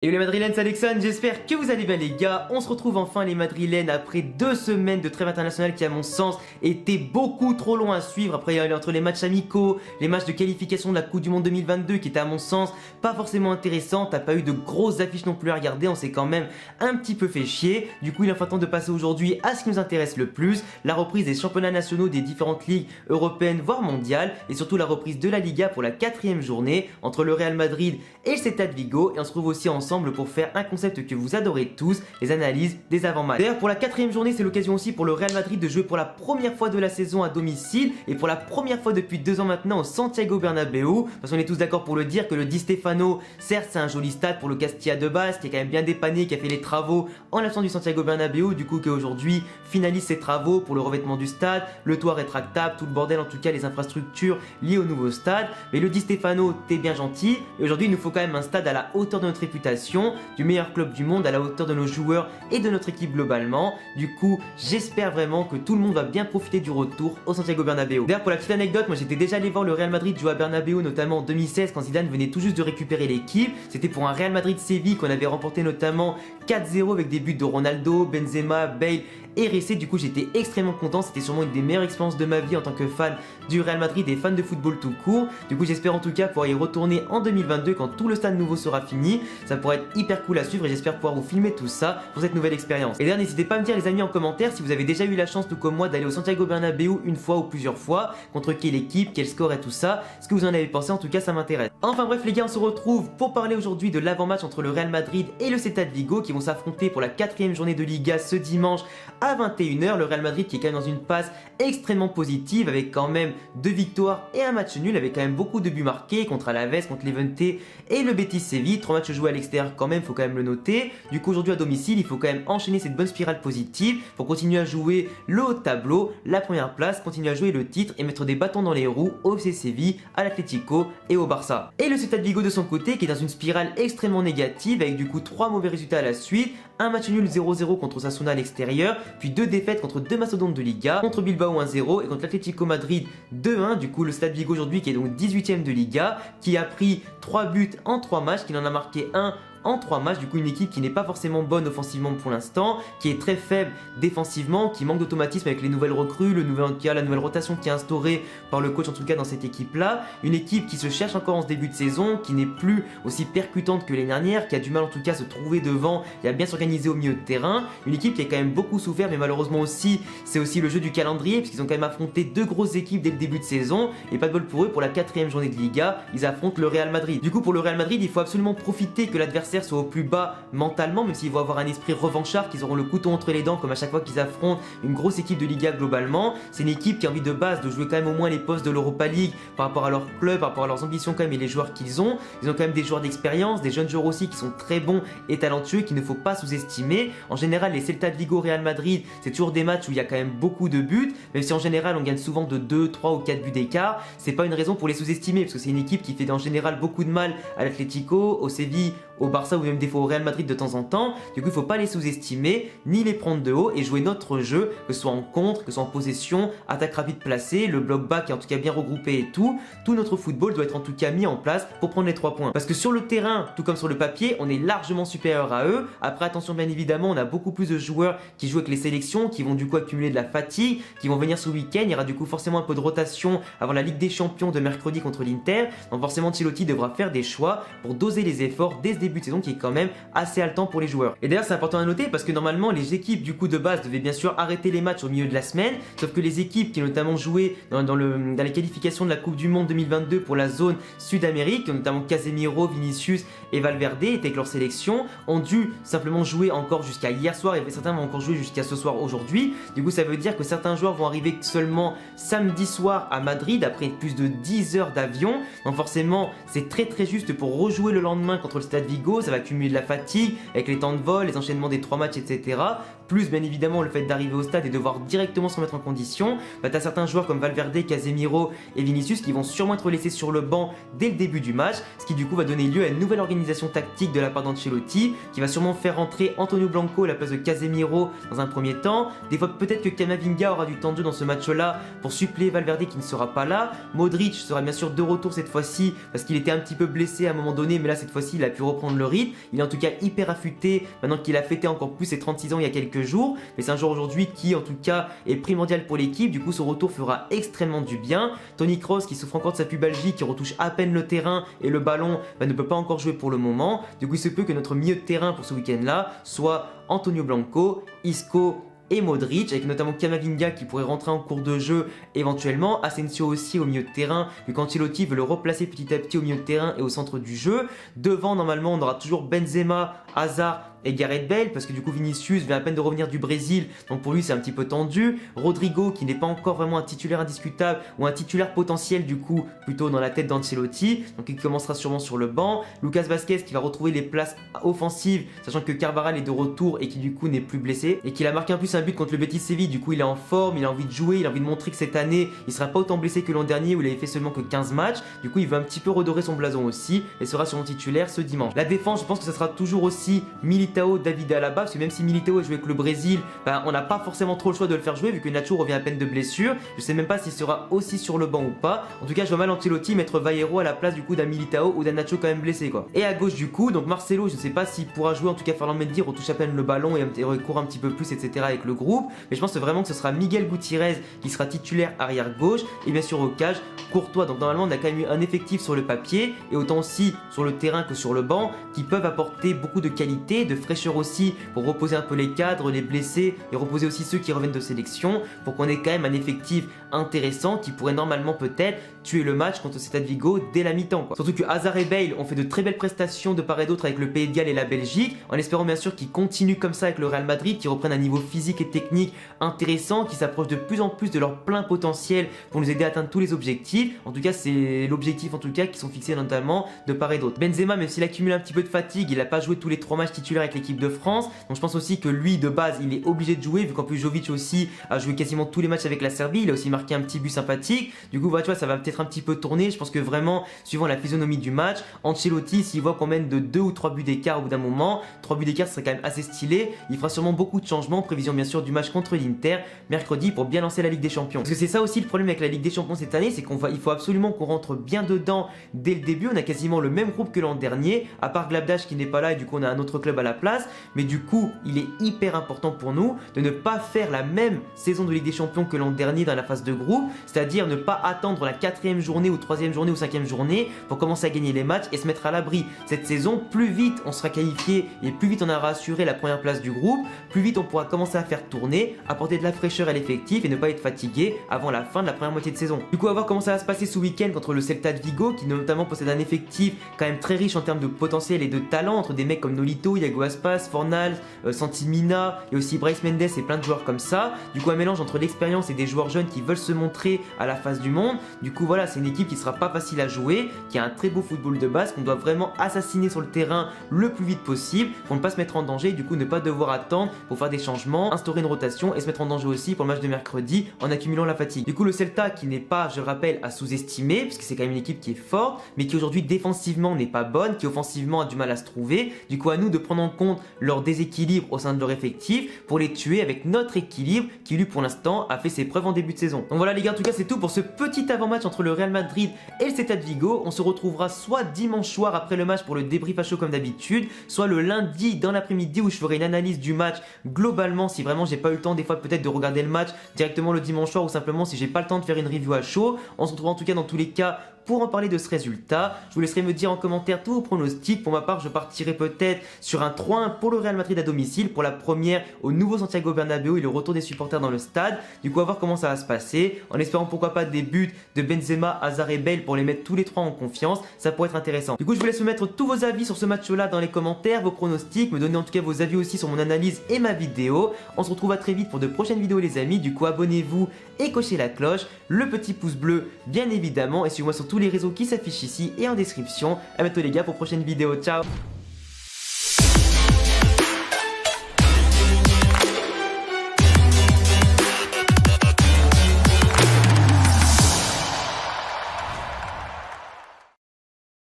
Et les Madrilènes, c'est Alexandre, j'espère que vous allez bien les gars. On se retrouve enfin les Madrilènes après 2 semaines de trêve internationale qui à mon sens étaient beaucoup trop longs à suivre. Après entre les matchs amicaux, les matchs de qualification de la Coupe du Monde 2022 qui étaient à mon sens pas forcément intéressants. T'as pas eu de grosses affiches non plus à regarder, on s'est quand même un petit peu fait chier. Du coup il est enfin temps de passer aujourd'hui à ce qui nous intéresse le plus, la reprise des championnats nationaux des différentes ligues européennes voire mondiales. Et surtout la reprise de la Liga pour la 4ème journée entre le Real Madrid et le Celta de Vigo. Et on se retrouve aussi ensemble pour faire un concept que vous adorez tous, les analyses des avant-matchs. D'ailleurs pour la 4ème journée c'est l'occasion aussi pour le Real Madrid de jouer pour la première fois de la saison à domicile et pour la première fois depuis 2 ans maintenant au Santiago Bernabéu, parce qu'on est tous d'accord pour le dire que le Di Stéfano, certes c'est un joli stade pour le Castilla de base qui est quand même bien dépanné, qui a fait les travaux en l'absence du Santiago Bernabéu, du coup qui aujourd'hui finalise ses travaux pour le revêtement du stade, le toit rétractable, tout le bordel, en tout cas les infrastructures liées au nouveau stade. Mais le Di Stéfano, t'es bien gentil, et aujourd'hui il nous faut quand même un stade à la hauteur de notre réputation, du meilleur club du monde, à la hauteur de nos joueurs et de notre équipe globalement. Du coup j'espère vraiment que tout le monde va bien profiter du retour au Santiago Bernabéu. D'ailleurs pour la petite anecdote, moi j'étais déjà allé voir le Real Madrid jouer à Bernabéu notamment en 2016 quand Zidane venait tout juste de récupérer l'équipe. C'était pour un Real Madrid-Séville qu'on avait remporté notamment 4-0 avec des buts de Ronaldo, Benzema, Bale et Ressé. Du coup j'étais extrêmement content, c'était sûrement une des meilleures expériences de ma vie en tant que fan du Real Madrid et fan de football tout court. Du coup j'espère en tout cas pouvoir y retourner en 2022 quand tout le stade nouveau sera fini. Ça pourrait être hyper cool à suivre et j'espère pouvoir vous filmer tout ça pour cette nouvelle expérience. Et d'ailleurs n'hésitez pas à me dire les amis en commentaire si vous avez déjà eu la chance tout comme moi d'aller au Santiago Bernabéu une fois ou plusieurs fois, contre quelle équipe, quel score et tout ça, ce que vous en avez pensé, en tout cas ça m'intéresse. Enfin bref les gars, on se retrouve pour parler aujourd'hui de l'avant-match entre le Real Madrid et le Celta de Vigo qui vont s'affronter pour la 4ème journée de Liga ce dimanche à 21h. Le Real Madrid qui est quand même dans une passe extrêmement positive avec quand même 2 victoires et un match nul, avec quand même beaucoup de buts marqués contre Alaves, contre Levante et le Betis Séville. 3 matchs joués à l'extérieur quand même, faut quand même le noter. Du coup aujourd'hui à domicile il faut quand même enchaîner cette bonne spirale positive pour continuer à jouer le haut de tableau, la première place, continuer à jouer le titre et mettre des bâtons dans les roues au FC Séville, à l'Atlético et au Barça. Et le Celta de Vigo de son côté qui est dans une spirale extrêmement négative avec du coup 3 mauvais résultats à la suite, un match nul 0-0 contre Osasuna à l'extérieur, puis 2 défaites contre 2 mastodontes de Liga, contre Bilbao 1-0 et contre l'Atlético Madrid 2-1. Du coup le Stade Vigo aujourd'hui qui est donc 18ème de Liga, qui a pris 3 buts en 3 matchs, qui en a marqué 1 en 3 matchs, du coup une équipe qui n'est pas forcément bonne offensivement pour l'instant, qui est très faible défensivement, qui manque d'automatisme avec les nouvelles recrues, la nouvelle rotation qui est instaurée par le coach en tout cas dans cette équipe là, une équipe qui se cherche encore en ce début de saison, qui n'est plus aussi percutante que l'année dernière, qui a du mal en tout cas à se trouver devant et à bien s'organiser au milieu de terrain, une équipe qui a quand même beaucoup souffert, mais malheureusement aussi c'est aussi le jeu du calendrier puisqu'ils ont quand même affronté 2 grosses équipes dès le début de saison et pas de bol pour eux, pour la 4ème journée de Liga ils affrontent le Real Madrid. Du coup pour le Real Madrid il faut absolument profiter que l'adversaire soit au plus bas mentalement, même s'ils vont avoir un esprit revanchard, qu'ils auront le couteau entre les dents comme à chaque fois qu'ils affrontent une grosse équipe de Liga globalement. C'est une équipe qui a envie de base de jouer quand même au moins les postes de l'Europa League par rapport à leur club, par rapport à leurs ambitions quand même et les joueurs qu'ils ont. Ils ont quand même des joueurs d'expérience, des jeunes joueurs aussi qui sont très bons et talentueux qu'il ne faut pas sous-estimer. En général les Celta de Vigo, Real Madrid, c'est toujours des matchs où il y a quand même beaucoup de buts, même si en général on gagne souvent de 2, 3 ou 4 buts d'écart. C'est pas une raison pour les sous-estimer parce que c'est une équipe qui fait en général beaucoup de mal à l'Atlético, au Séville, au Barça ou même des fois au Real Madrid de temps en temps. Du coup il ne faut pas les sous-estimer ni les prendre de haut et jouer notre jeu, que ce soit en contre, que ce soit en possession, attaque rapide placée, le bloc bas qui est en tout cas bien regroupé et tout notre football doit être en tout cas mis en place pour prendre les 3 points. Parce que sur le terrain, tout comme sur le papier, on est largement supérieur à eux. Après attention bien évidemment, on a beaucoup plus de joueurs qui jouent avec les sélections, qui vont du coup accumuler de la fatigue, qui vont venir ce week-end. Il y aura du coup forcément un peu de rotation avant la Ligue des Champions de mercredi contre l'Inter. Donc forcément Ancelotti devra faire des choix pour doser les efforts dès ce début de saison qui est quand même assez haletant pour les joueurs. Et d'ailleurs c'est important à noter parce que normalement les équipes du coup de base devaient bien sûr arrêter les matchs au milieu de la semaine, sauf que les équipes qui notamment jouaient dans les qualifications de la Coupe du Monde 2022 pour la zone Sud-Amérique, notamment Casemiro, Vinicius et Valverde étaient avec leur sélection, ont dû simplement jouer encore jusqu'à hier soir et certains vont encore jouer jusqu'à ce soir aujourd'hui. Du coup ça veut dire que certains joueurs vont arriver seulement samedi soir à Madrid après plus de 10 heures d'avion, donc forcément c'est très juste pour rejouer le lendemain contre le Stade Vigo. Ça va accumuler de la fatigue avec les temps de vol, les enchaînements des 3 matchs etc. Plus bien évidemment le fait d'arriver au stade et devoir directement se remettre en condition. Bah, tu as certains joueurs comme Valverde, Casemiro et Vinicius qui vont sûrement être laissés sur le banc dès le début du match, ce qui du coup va donner lieu à une nouvelle organisation tactique de la part d'Ancelotti qui va sûrement faire rentrer Antonio Blanco à la place de Casemiro dans un premier temps. Des fois peut-être que Camavinga aura du temps de jeu dans ce match là pour suppléer Valverde qui ne sera pas là. Modric sera bien sûr de retour cette fois-ci parce qu'il était un petit peu blessé à un moment donné, mais là cette fois-ci il a pu reprendre le rythme. Il est en tout cas hyper affûté maintenant qu'il a fêté encore plus ses 36 ans il y a quelques jours. Mais c'est un joueur aujourd'hui qui en tout cas est primordial pour l'équipe. Du coup son retour fera extrêmement du bien. Toni Kroos qui souffre encore de sa pubalgie, qui retouche à peine le terrain et le ballon ne peut pas encore jouer pour le moment. Du coup il se peut que notre milieu de terrain pour ce week-end là soit Antonio Blanco, Isco et Modric, avec notamment Camavinga qui pourrait rentrer en cours de jeu éventuellement, Asensio aussi au milieu de terrain, vu qu'Ancelotti veut le replacer petit à petit au milieu de terrain et au centre du jeu. Devant, normalement, on aura toujours Benzema, Hazard et Gareth Bale, parce que du coup Vinicius vient à peine de revenir du Brésil, donc pour lui c'est un petit peu tendu. Rodrigo qui n'est pas encore vraiment un titulaire indiscutable, ou un titulaire potentiel du coup, plutôt dans la tête d'Ancelotti, donc il commencera sûrement sur le banc. Lucas Vazquez qui va retrouver les places offensives, sachant que Carvajal est de retour et qui du coup n'est plus blessé, et qu'il a marqué en plus un but contre le Betis Séville, du coup il est en forme, il a envie de jouer, il a envie de montrer que cette année il sera pas autant blessé que l'an dernier où il avait fait seulement que 15 matchs, du coup il veut un petit peu redorer son blason aussi, et sera sur mon titulaire ce dimanche. La défense, je pense que ça sera toujours aussi Militao, David Alaba, parce que même si Militao a joué avec le Brésil, on n'a pas forcément trop le choix de le faire jouer vu que Nacho revient à peine de blessure. Je sais même pas s'il sera aussi sur le banc ou pas. En tout cas je vois mal Ancelotti mettre Vallejo à la place du coup d'un Militao ou d'un Nacho quand même blessé quoi. Et à gauche du coup, donc Marcelo, je ne sais pas s'il pourra jouer, en tout cas Ferland Mendy retouche à peine le ballon et court un petit peu plus etc avec le groupe, mais je pense vraiment que ce sera Miguel Gutiérrez qui sera titulaire arrière gauche, et bien sûr au cage Courtois. Donc normalement on a quand même eu un effectif sur le papier et autant aussi sur le terrain que sur le banc qui peuvent apporter beaucoup de qualité, de fraîcheur aussi pour reposer un peu les cadres, les blessés et reposer aussi ceux qui reviennent de sélection, pour qu'on ait quand même un effectif intéressant qui pourrait normalement peut-être tuer le match contre Celta de Vigo dès la mi-temps quoi. Surtout que Hazard et Bale ont fait de très belles prestations de part et d'autre avec le Pays de Galles et la Belgique, en espérant bien sûr qu'ils continuent comme ça avec le Real Madrid, qui reprennent un niveau physique et technique intéressant, qui s'approchent de plus en plus de leur plein potentiel pour nous aider à atteindre tous les objectifs. En tout cas c'est l'objectif en tout cas qui sont fixés notamment de part et d'autre. Benzema, même s'il accumule un petit peu de fatigue, il n'a pas joué tous les 3 matchs titulaires avec l'équipe de France, donc je pense aussi que lui de base il est obligé de jouer, vu qu'en plus Jovic aussi a joué quasiment tous les matchs avec la Serbie, il a aussi marqué un petit but sympathique. Du coup voilà, tu vois, ça va peut-être un petit peu tourner. Je pense que vraiment suivant la physionomie du match, Ancelotti s'il voit qu'on mène de 2 ou 3 buts d'écart au bout d'un moment, 3 buts d'écart serait quand même assez stylé, il fera sûrement beaucoup de changements en prévision bien sûr du match contre l'Inter mercredi pour bien lancer la Ligue des Champions. Parce que c'est ça aussi le problème avec la Ligue des Champions cette année, c'est il faut absolument qu'on rentre bien dedans dès le début. On a quasiment le même groupe que l'an dernier, à part Glabdash qui n'est pas là et du coup on a un autre club à la place, mais du coup il est hyper important pour nous de ne pas faire la même saison de Ligue des Champions que l'an dernier dans la phase de groupe, c'est-à-dire ne pas attendre la 4e journée ou 3e journée ou 5e journée pour commencer à gagner les matchs et se mettre à l'abri. Cette saison, plus vite on sera qualifié et plus vite on aura assuré la première place du groupe, plus vite on pourra commencer à faire tourner, apporter de la fraîcheur à l'effectif et ne pas être fatigué avant la fin de la première moitié de saison. Du coup, on va voir comment ça va se passer ce week-end contre le Celta de Vigo, qui notamment possède un effectif quand même très riche en termes de potentiel et de talent, entre des mecs comme Nolito, Iago Aspas, Fornals, Santimina et aussi Bryce Mendes et plein de joueurs comme ça. Du coup, un mélange entre l'expérience et des joueurs jeunes qui veulent se montrer à la face du monde. Du coup, voilà, c'est une équipe qui sera pas facile à jouer, qui a un très beau football de base, qu'on doit vraiment assassiner sur le terrain le plus vite possible pour ne pas se mettre en danger et du coup ne pas devoir attendre pour faire des changements, instaurer une rotation et se mettre en danger aussi pour le match de mercredi en accumulant la fatigue. Du coup, le Celta qui n'est pas, je le rappelle, à sous-estimer, parce que c'est quand même une équipe qui est forte, mais qui aujourd'hui défensivement n'est pas bonne, qui offensivement a du mal à se trouver. Du coup, à nous de prendre en compte leur déséquilibre au sein de leur effectif pour les tuer avec notre équilibre qui lui pour l'instant a fait ses preuves en début de saison. Donc voilà les gars, en tout cas c'est tout pour ce petit avant-match entre le Real Madrid et le Celta de Vigo. On se retrouvera soit dimanche soir après le match pour le débrief à chaud comme d'habitude, soit le lundi dans l'après-midi où je ferai une analyse du match globalement si vraiment j'ai pas eu le temps des fois peut-être de regarder le match directement le dimanche soir, ou simplement si j'ai pas le temps de faire une review à chaud. On se retrouvera en tout cas dans tous les cas pour en parler de ce résultat. Je vous laisserai me dire en commentaire tous vos pronostics. Pour ma part, je partirai peut-être sur un 3-1 pour le Real Madrid à domicile pour la première au nouveau Santiago Bernabéu et le retour des supporters dans le stade. Du coup, à voir comment ça va se passer, en espérant pourquoi pas des buts de Benzema, Hazard et Bale pour les mettre tous les trois en confiance. Ça pourrait être intéressant. Du coup, je vous laisse me mettre tous vos avis sur ce match-là dans les commentaires, vos pronostics, me donner en tout cas vos avis aussi sur mon analyse et ma vidéo. On se retrouve à très vite pour de prochaines vidéos les amis. Du coup, abonnez-vous et cochez la cloche, le petit pouce bleu bien évidemment, et suivez-moi sur tous les réseaux qui s'affichent ici et en description. À bientôt les gars pour prochaine vidéo, ciao.